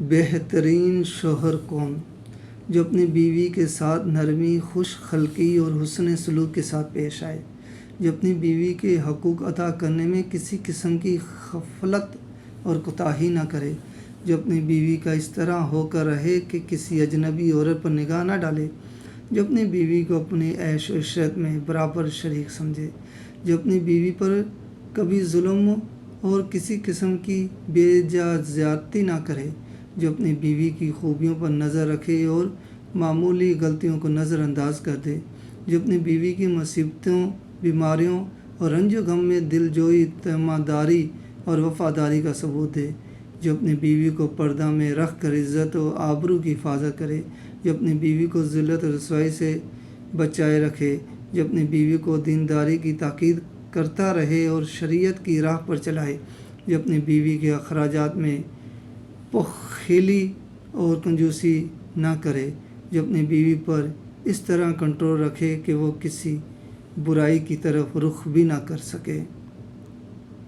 بہترین شوہر کون؟ جو اپنی بیوی کے ساتھ نرمی، خوش خلقی اور حسن سلوک کے ساتھ پیش آئے، جو اپنی بیوی کے حقوق ادا کرنے میں کسی قسم کی غفلت اور کوتاہی نہ کرے، جو اپنی بیوی کا اس طرح ہو کر رہے کہ کسی اجنبی عورت پر نگاہ نہ ڈالے، جو اپنی بیوی کو اپنی عیش و عشرت میں برابر شریک سمجھے، جو اپنی بیوی پر کبھی ظلم اور کسی قسم کی بے جا زیادتی نہ کرے، جو اپنی بیوی کی خوبیوں پر نظر رکھے اور معمولی غلطیوں کو نظر انداز کر دے، جو اپنی بیوی کی مصیبتوں، بیماریوں اور رنج و غم میں دل جوئی، تیمارداری اور وفاداری کا ثبوت دے، جو اپنی بیوی کو پردہ میں رکھ کر عزت و آبرو کی حفاظت کرے، جو اپنی بیوی کو ذلت و رسوائی سے بچائے رکھے، جو اپنی بیوی کو دینداری کی تاکید کرتا رہے اور شریعت کی راہ پر چلائے، جو اپنی بیوی کے اخراجات میں بخیلی اور کنجوسی نہ کرے، جو اپنی بیوی پر اس طرح کنٹرول رکھے کہ وہ کسی برائی کی طرف رخ بھی نہ کر سکے۔